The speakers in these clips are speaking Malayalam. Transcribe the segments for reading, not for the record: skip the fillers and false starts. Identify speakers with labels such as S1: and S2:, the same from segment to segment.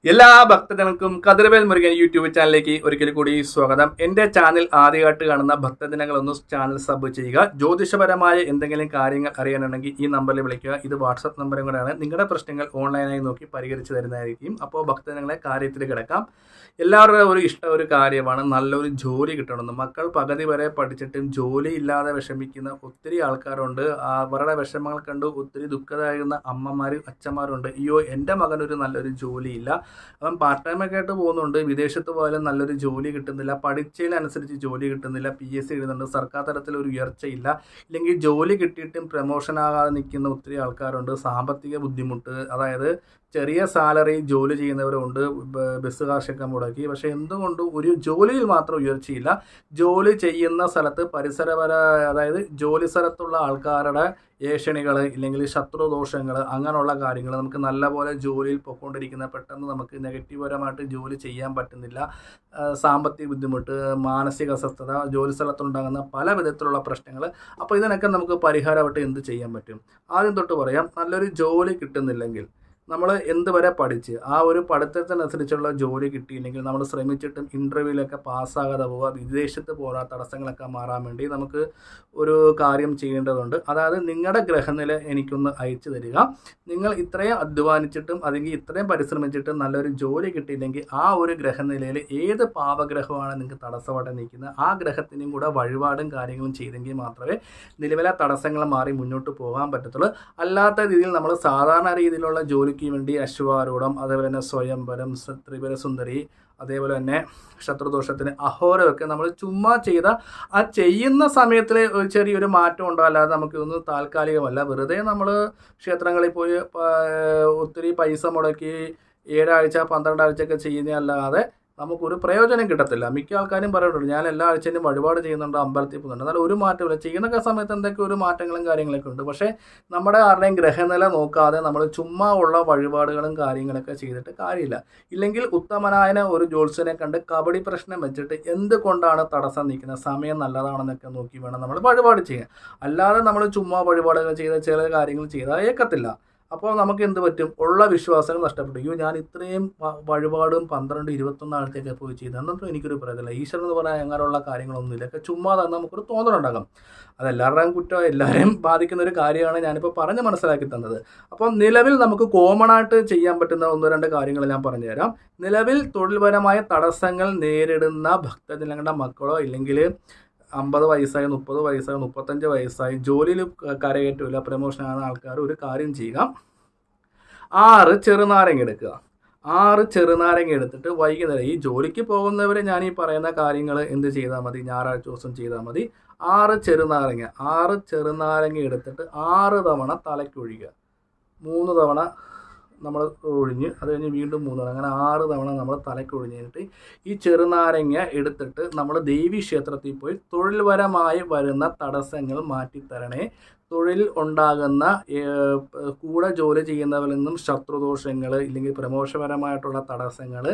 S1: എല്ലാ ഭക്തജനങ്ങൾക്കും കതിർവേൽ മുരുകൻ യൂട്യൂബ് ചാനലിലേക്ക് ഒരിക്കൽ കൂടി സ്വാഗതം. എൻ്റെ ചാനൽ ആദ്യമായിട്ട് കാണുന്ന ഭക്തജനങ്ങളൊന്ന് ചാനൽ സബ് ചെയ്യുക. ജ്യോതിഷപരമായ എന്തെങ്കിലും കാര്യങ്ങൾ അറിയാനുണ്ടെങ്കിൽ ഈ നമ്പറിൽ വിളിക്കുക. ഇത് വാട്സപ്പ് നമ്പറും കൂടെയാണ്. നിങ്ങളുടെ പ്രശ്നങ്ങൾ ഓൺലൈനായി നോക്കി പരിഹരിച്ച് തരുന്നതായിരിക്കും. അപ്പോൾ ഭക്തജനങ്ങളെ കാര്യത്തിൽ കിടക്കാം. എല്ലാവരുടെയും ഒരു കാര്യമാണ് നല്ലൊരു ജോലി കിട്ടണമെന്ന്. മക്കൾ പകുതി വരെ പഠിച്ചിട്ടും ജോലി ഇല്ലാതെ വിഷമിക്കുന്ന ഒത്തിരി ആൾക്കാരുണ്ട്. അവരുടെ വിഷമങ്ങൾ കണ്ട് ഒത്തിരി ദുഃഖിതരാകുന്ന അമ്മമാരും അച്ഛന്മാരുണ്ട്. അയ്യോ, എൻ്റെ മകനൊരു നല്ലൊരു ജോലിയില്ല, അവൻ പാർട്ട് ടൈമൊക്കെ ആയിട്ട് പോകുന്നുണ്ട്, വിദേശത്ത് പോയാലും നല്ലൊരു ജോലി കിട്ടുന്നില്ല, പഠിച്ചതിനനുസരിച്ച് ജോലി കിട്ടുന്നില്ല, PSC എഴുതുന്നുണ്ട്, സർക്കാർ തലത്തിലൊരു ഉയർച്ചയില്ല, ഇല്ലെങ്കിൽ ജോലി കിട്ടിയിട്ടും പ്രമോഷൻ ആകാതെ നിൽക്കുന്ന ഒത്തിരി ആൾക്കാരുണ്ട്. സാമ്പത്തിക ബുദ്ധിമുട്ട്, അതായത് ചെറിയ സാലറി ജോലി ചെയ്യുന്നവരുണ്ട്, ബസ് കാശൊക്കെ മുടക്കി. പക്ഷേ എന്തുകൊണ്ടും ഒരു ജോലിയിൽ മാത്രം ഉയർച്ചയില്ല. ജോലി ചെയ്യുന്ന സ്ഥലത്ത് അതായത് ജോലി സ്ഥലത്തുള്ള ആൾക്കാരുടെ ഏഷണികൾ ഇല്ലെങ്കിൽ ശത്രുദോഷങ്ങൾ അങ്ങനെയുള്ള കാര്യങ്ങൾ, നമുക്ക് നല്ലപോലെ ജോലിയിൽ പൊയ്ക്കൊണ്ടിരിക്കുന്ന പെട്ടെന്ന് നമുക്ക് നെഗറ്റീവ്പരമായിട്ട് ജോലി ചെയ്യാൻ പറ്റുന്നില്ല, സാമ്പത്തിക ബുദ്ധിമുട്ട്, മാനസിക അസ്വസ്ഥത, ജോലി സ്ഥലത്തുണ്ടാകുന്ന പല വിധത്തിലുള്ള പ്രശ്നങ്ങൾ. അപ്പോൾ ഇതിനൊക്കെ നമുക്ക് പരിഹാരമായിട്ട് എന്ത് ചെയ്യാൻ പറ്റും? ആദ്യം തൊട്ട് പറയാം. നല്ലൊരു ജോലി കിട്ടുന്നില്ലെങ്കിൽ നമ്മൾ എന്ത് വരെ പഠിച്ച് ആ ഒരു പഠിത്തത്തിനനുസരിച്ചുള്ള ജോലി കിട്ടിയില്ലെങ്കിൽ നമ്മൾ ശ്രമിച്ചിട്ടും ഇൻ്റർവ്യൂവിലൊക്കെ പാസ്സാകാതെ പോവുക, വിദേശത്ത് പോകാൻ തടസ്സങ്ങളൊക്കെ മാറാൻ വേണ്ടി നമുക്ക് ഒരു കാര്യം ചെയ്യേണ്ടതുണ്ട്. അതായത് നിങ്ങളുടെ ഗ്രഹനില എനിക്കൊന്ന് അയച്ചു തരിക. നിങ്ങൾ ഇത്രയും അധ്വാനിച്ചിട്ടും അല്ലെങ്കിൽ ഇത്രയും പരിശ്രമിച്ചിട്ടും നല്ലൊരു ജോലി കിട്ടിയില്ലെങ്കിൽ ആ ഒരു ഗ്രഹനിലയിൽ ഏത് പാപഗ്രഹമാണ് നിങ്ങൾക്ക് തടസ്സമായിട്ട് നിൽക്കുന്നത്, ആ ഗ്രഹത്തിനും കൂടെ വഴിപാടും കാര്യങ്ങളും ചെയ്തെങ്കിൽ മാത്രമേ നിലവിലെ തടസ്സങ്ങൾ മാറി മുന്നോട്ട് പോകാൻ പറ്റത്തുള്ളൂ. അല്ലാത്ത രീതിയിൽ നമ്മൾ സാധാരണ രീതിയിലുള്ള ജോലി വേണ്ടി അശ്വാരൂഢം, അതേപോലെ തന്നെ സ്വയംവരം, ത്രിപുര സുന്ദരി, അതേപോലെ തന്നെ ശത്രുദോഷത്തിന് അഹോരമൊക്കെ നമ്മൾ ചുമ്മാ ചെയ്ത ആ ചെയ്യുന്ന സമയത്തിൽ ഒരു ചെറിയൊരു മാറ്റം ഉണ്ടാകാതെ നമുക്കിതൊന്നും താൽക്കാലികമല്ല. വെറുതെ നമ്മൾ ക്ഷേത്രങ്ങളിൽ പോയി ഒത്തിരി പൈസ മുടക്കി 7 ആഴ്ച 12 ആഴ്ചയൊക്കെ ചെയ്യുന്നതല്ലാതെ നമുക്കൊരു പ്രയോജനം കിട്ടത്തില്ല. മിക്ക ആൾക്കാരും പറയുന്നുണ്ട്, ഞാൻ എല്ലാ ആഴ്ചയിലും വഴിപാട് ചെയ്യുന്നുണ്ട്, അമ്പലത്തിൽ പോകുന്നുണ്ട്, എന്നാൽ ഒരു മാറ്റമില്ല. ചെയ്യുന്ന സമയത്ത് എന്തൊക്കെ ഒരു മാറ്റങ്ങളും കാര്യങ്ങളൊക്കെ ഉണ്ട്. പക്ഷേ നമ്മുടെ ആരുടെയും ഗ്രഹനില നോക്കാതെ നമ്മൾ ചുമ്മാ ഉള്ള വഴിപാടുകളും കാര്യങ്ങളൊക്കെ ചെയ്തിട്ട് കാര്യമില്ല. ഇല്ലെങ്കിൽ ഉത്തമനായ ഒരു ജ്യോത്സ്യനെ കണ്ട് കബഡി പ്രശ്നം വെച്ചിട്ട് എന്തുകൊണ്ടാണ് തടസ്സം നിൽക്കുന്നത്, സമയം നല്ലതാണെന്നൊക്കെ നോക്കി വേണം നമ്മൾ വഴിപാട് ചെയ്യാൻ. അല്ലാതെ നമ്മൾ ചുമ്മാ വഴിപാടുകൾ ചെയ്ത ചില കാര്യങ്ങൾ ചെയ്താൽ ഏക്കത്തില്ല. അപ്പോൾ നമുക്ക് എന്ത് പറ്റും? ഉള്ള വിശ്വാസങ്ങൾ നഷ്ടപ്പെട്ടു. അയ്യോ, ഞാൻ ഇത്രയും വഴിപാടും 12, 21 ആഴ്ചയൊക്കെ പോയി ചെയ്തു, എന്നിട്ടും എനിക്കൊരു പറയത്തില്ല. ഈശ്വരൻ എന്ന് പറയാൻ അങ്ങനെയുള്ള കാര്യങ്ങളൊന്നുമില്ല. ഒക്കെ ചുമ്മാ തന്നെ നമുക്കൊരു തോന്നലുണ്ടാകാം. അതെല്ലാവരുടെയും കുറ്റം, എല്ലാവരെയും ബാധിക്കുന്ന ഒരു കാര്യമാണ് ഞാനിപ്പോൾ പറഞ്ഞ് മനസ്സിലാക്കി തന്നത്. അപ്പം നിലവിൽ നമുക്ക് കോമൺ ആയിട്ട് ചെയ്യാൻ പറ്റുന്ന 1-2 കാര്യങ്ങൾ ഞാൻ പറഞ്ഞുതരാം. നിലവിൽ തൊഴിൽപരമായ തടസ്സങ്ങൾ നേരിടുന്ന ഭക്തജനങ്ങളുടെ മക്കളോ ഇല്ലെങ്കിൽ 50 വയസ്സായി, 30 വയസ്സായി, 35 വയസ്സായി, ജോലിയിൽ കരകയറ്റമില്ല, പ്രമോഷനാകുന്ന ആൾക്കാർ ഒരു കാര്യം ചെയ്യുക. 6 ചെറുനാരങ്ങ എടുക്കുക. 6 ചെറുനാരങ്ങ എടുത്തിട്ട് വൈകുന്നേരം ഈ ജോലിക്ക് പോകുന്നവരെ ഞാൻ ഈ പറയുന്ന കാര്യങ്ങൾ എന്ത് ചെയ്താൽ മതി? ഞായറാഴ്ച ദിവസം ചെയ്താൽ മതി. 6 ചെറുനാരങ്ങ എടുത്തിട്ട് 6 തവണ തലയ്ക്കൊഴിക്കുക. 3 തവണ നമ്മൾ ഒഴിഞ്ഞ് അത് കഴിഞ്ഞ് വീണ്ടും 3 തവണ, അങ്ങനെ 6 തവണ നമ്മൾ തലയ്ക്ക് ഒഴിഞ്ഞ് കഴിഞ്ഞിട്ട് ഈ ചെറുനാരങ്ങ എടുത്തിട്ട് നമ്മൾ ദേവീ ക്ഷേത്രത്തിൽ പോയി തൊഴിൽപരമായി വരുന്ന തടസ്സങ്ങൾ മാറ്റിത്തരണേ, തൊഴിൽ ഉണ്ടാകുന്ന കൂടെ ജോലി ചെയ്യുന്നവരിൽ നിന്നും ശത്രുദോഷങ്ങൾ ഇല്ലെങ്കിൽ പ്രമോഷപരമായിട്ടുള്ള തടസ്സങ്ങൾ,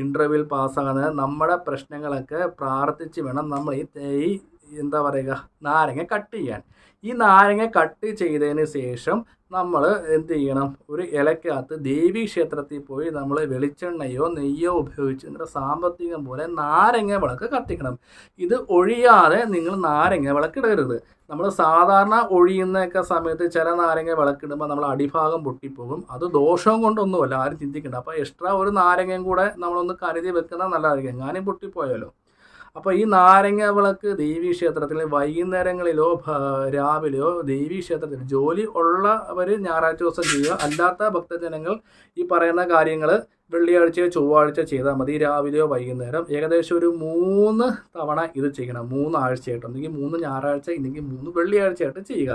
S1: ഇൻ്റർവ്യൂവിൽ പാസ്സാകുന്ന നമ്മുടെ പ്രശ്നങ്ങളൊക്കെ പ്രാർത്ഥിച്ച് വേണം നമ്മൾ ഈ എന്താ പറയുക, നാരങ്ങ കട്ട് ചെയ്യാൻ. ഈ നാരങ്ങ കട്ട് ചെയ്തതിന് ശേഷം നമ്മൾ എന്ത് ചെയ്യണം? ഒരു ഇലക്കകത്ത് ദേവീ ക്ഷേത്രത്തിൽ പോയി നമ്മൾ വെളിച്ചെണ്ണയോ നെയ്യോ ഉപയോഗിച്ച് നിങ്ങളുടെ സാമ്പത്തികം പോലെ നാരങ്ങ വിളക്ക് കത്തിക്കണം. ഇത് ഒഴിയാതെ നിങ്ങൾ നാരങ്ങ വിളക്കിടരുത്. നമ്മൾ സാധാരണ ഒഴിയുന്നൊക്കെ സമയത്ത് ചില നാരങ്ങ വിളക്കിടുമ്പോൾ നമ്മൾ അടിഭാഗം പൊട്ടിപ്പോകും. അത് ദോഷം കൊണ്ടൊന്നുമല്ല, ആരും ചിന്തിക്കണ്ട. അപ്പോൾ എക്സ്ട്രാ ഒരു നാരങ്ങയും കൂടെ നമ്മളൊന്ന് കരുതി വെക്കുന്നത് നല്ലതായിരിക്കും, എങ്ങാനും പൊട്ടിപ്പോയാലോ. അപ്പോൾ ഈ നാരങ്ങ വിളക്ക് ദേവീ ക്ഷേത്രത്തിൽ വൈകുന്നേരങ്ങളിലോ രാവിലെയോ ദേവീ ക്ഷേത്രത്തിൽ ജോലി ഉള്ളവർ ഞായറാഴ്ച ദിവസം ചെയ്യുക. അല്ലാത്ത ഭക്തജനങ്ങൾ ഈ പറയുന്ന കാര്യങ്ങൾ വെള്ളിയാഴ്ചയോ ചൊവ്വാഴ്ച ചെയ്താൽ മതി, രാവിലെയോ വൈകുന്നേരം. ഏകദേശം ഒരു 3 തവണ ഇത് ചെയ്യണം. 3 ആഴ്ചയായിട്ട്, അല്ലെങ്കിൽ 3 ഞായറാഴ്ച, ഇല്ലെങ്കിൽ 3 വെള്ളിയാഴ്ചയായിട്ട് ചെയ്യുക.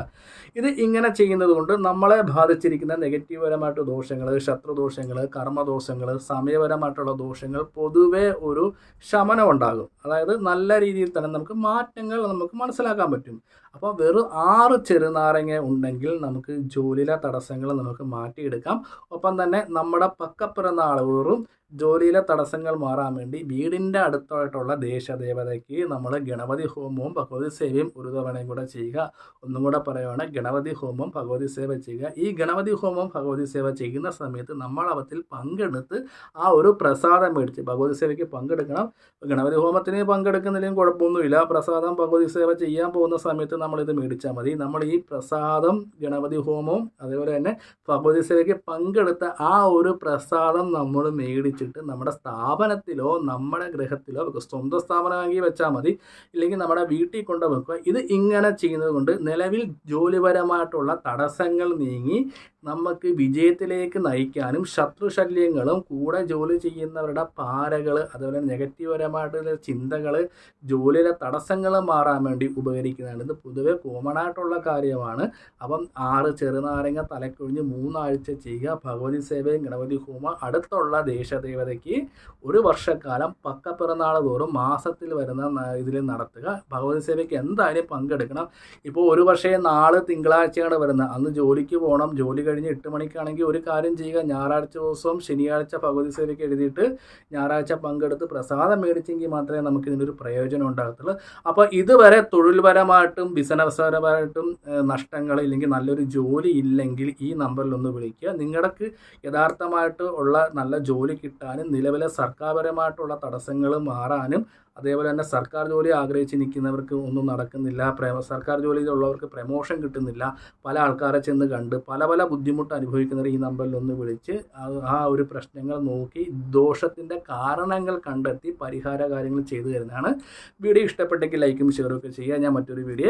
S1: ഇത് ഇങ്ങനെ ചെയ്യുന്നത് കൊണ്ട് നമ്മളെ ബാധിച്ചിരിക്കുന്ന നെഗറ്റീവ്പരമായിട്ട് ദോഷങ്ങൾ, ശത്രുദോഷങ്ങൾ, കർമ്മദോഷങ്ങൾ, സമയപരമായിട്ടുള്ള ദോഷങ്ങൾ പൊതുവെ ഒരു ശമനം ഉണ്ടാകും. അതായത് നല്ല രീതിയിൽ തന്നെ നമുക്ക് മാറ്റങ്ങൾ നമുക്ക് മനസ്സിലാക്കാൻ പറ്റും. അപ്പോൾ വെറും 6 ചെറുനാരങ്ങ ഉണ്ടെങ്കിൽ നമുക്ക് ജോലിയിലെ തടസ്സങ്ങൾ നമുക്ക് മാറ്റിയെടുക്കാം. ഒപ്പം തന്നെ നമ്മുടെ പക്കപ്പിറന്നാൾ വെറും ജോലിയിലെ തടസ്സങ്ങൾ മാറാൻ വേണ്ടി വീടിൻ്റെ അടുത്തായിട്ടുള്ള ദേശദേവതയ്ക്ക് നമ്മൾ ഗണപതി ഹോമവും ഭഗവതി സേവയും ഒരു തവണയും കൂടെ ചെയ്യുക. ഒന്നും കൂടെ പറയുകയാണ്, ഗണപതി ഹോമം ഭഗവതി സേവ ചെയ്യുക. ഈ ഗണപതി ഹോമം ഭഗവതി സേവ ചെയ്യുന്ന സമയത്ത് നമ്മൾ അവത്തിൽ പങ്കെടുത്ത് ആ ഒരു പ്രസാദം മേടിച്ച് ഭഗവതി സേവയ്ക്ക് പങ്കെടുക്കണം. ഗണപതി ഹോമത്തിന് പങ്കെടുക്കുന്നില്ലെങ്കിൽ കുഴപ്പമൊന്നുമില്ല. പ്രസാദം ഭഗവതി സേവ ചെയ്യാൻ പോകുന്ന സമയത്ത് നമ്മളിത് മേടിച്ചാൽ മതി. നമ്മൾ ഈ പ്രസാദം ഗണപതി ഹോമവും അതേപോലെ തന്നെ ഭഗവതി സേവയ്ക്ക് പങ്കെടുത്ത ആ ഒരു പ്രസാദം നമ്മൾ മേടിച്ചിട്ട് നമ്മുടെ സ്ഥാപനത്തിലോ നമ്മുടെ ഗൃഹത്തിലോ വെക്കുക. സ്വന്തം സ്ഥാപനമാക്കി വെച്ചാൽ മതി, ഇല്ലെങ്കിൽ നമ്മുടെ വീട്ടിൽ കൊണ്ട് വെക്കുക. ഇത് ഇങ്ങനെ ചെയ്യുന്നത് കൊണ്ട് നിലവിൽ ജോലിപരമായിട്ടുള്ള തടസ്സങ്ങൾ നീങ്ങി നമുക്ക് വിജയത്തിലേക്ക് നയിക്കാനും ശത്രുശല്യങ്ങളും കൂടെ ജോലി ചെയ്യുന്നവരുടെ പാരകൾ അതുപോലെ നെഗറ്റീവ്പരമായിട്ടുള്ള ചിന്തകൾ ജോലിയിലെ തടസ്സങ്ങൾ മാറാൻ വേണ്ടി ഉപകരിക്കുന്നതാണ്. ഇത് പൊതുവെ കോമൺ ആയിട്ടുള്ള കാര്യമാണ്. അപ്പം 6 ചെറുനാരങ്ങ തലക്കൊഴിഞ്ഞ് 3 ആഴ്ച ചെയ്യുക. ഭഗവതി സേവയും ഗണപതി ഹോമ അടുത്തുള്ള ദേശദേവതയ്ക്ക് ഒരു വർഷക്കാലം പക്കപ്പിറന്നാൾ തോറും മാസത്തിൽ വരുന്ന ഇതിൽ നടത്തുക. ഭഗവതി സേവയ്ക്ക് എന്തായാലും പങ്കെടുക്കണം. ഇപ്പോൾ ഒരു പക്ഷേ നാളെ തിങ്കളാഴ്ചയാണ് വരുന്നത്, അന്ന് ജോലിക്ക് പോകണം. ജോലി കഴിഞ്ഞ് 8 മണിക്കാണെങ്കിൽ ഒരു കാര്യം ചെയ്യുക, ഞായറാഴ്ച ദിവസവും ശനിയാഴ്ച ഭഗവതി സേവയ്ക്ക് എഴുതിയിട്ട് ഞായറാഴ്ച പങ്കെടുത്ത് പ്രസാദം മേടിച്ചെങ്കിൽ മാത്രമേ നമുക്ക് ഇതിനൊരു പ്രയോജനം ഉണ്ടാകത്തുള്ളൂ. അപ്പോൾ ഇതുവരെ തൊഴിൽപരമായിട്ടും ബിസിനസ്പരമായിട്ടും നഷ്ടങ്ങൾ ഇല്ലെങ്കിൽ നല്ലൊരു ജോലി ഇല്ലെങ്കിൽ ഈ നമ്പറിലൊന്ന് വിളിക്കുക. നിങ്ങൾക്ക് യഥാർത്ഥമായിട്ട് ഉള്ള നല്ല ജോലി കിട്ടാനും നിലവിലെ സർക്കാർപരമായിട്ടുള്ള തടസ്സങ്ങൾ മാറാനും അതേപോലെ തന്നെ സർക്കാർ ജോലി ആഗ്രഹിച്ച് നിൽക്കുന്നവർക്ക് ഒന്നും നടക്കുന്നില്ല, സർക്കാർ ജോലിയിലുള്ളവർക്ക് പ്രമോഷൻ കിട്ടുന്നില്ല, പല ആൾക്കാരെ ചെന്ന് കണ്ട് പല പല ബുദ്ധിമുട്ട് അനുഭവിക്കുന്നവർ ഈ നമ്പറിൽ ഒന്ന് വിളിച്ച് ആ ഒരു പ്രശ്നങ്ങൾ നോക്കി ദോഷത്തിൻ്റെ കാരണങ്ങൾ കണ്ടെത്തി പരിഹാര കാര്യങ്ങൾ ചെയ്തു തരുന്നതാണ്. വീഡിയോ ഇഷ്ടപ്പെട്ടെങ്കിൽ ലൈക്കും ഷെയറും ഒക്കെ ചെയ്യുക. ഞാൻ മറ്റൊരു വീഡിയോ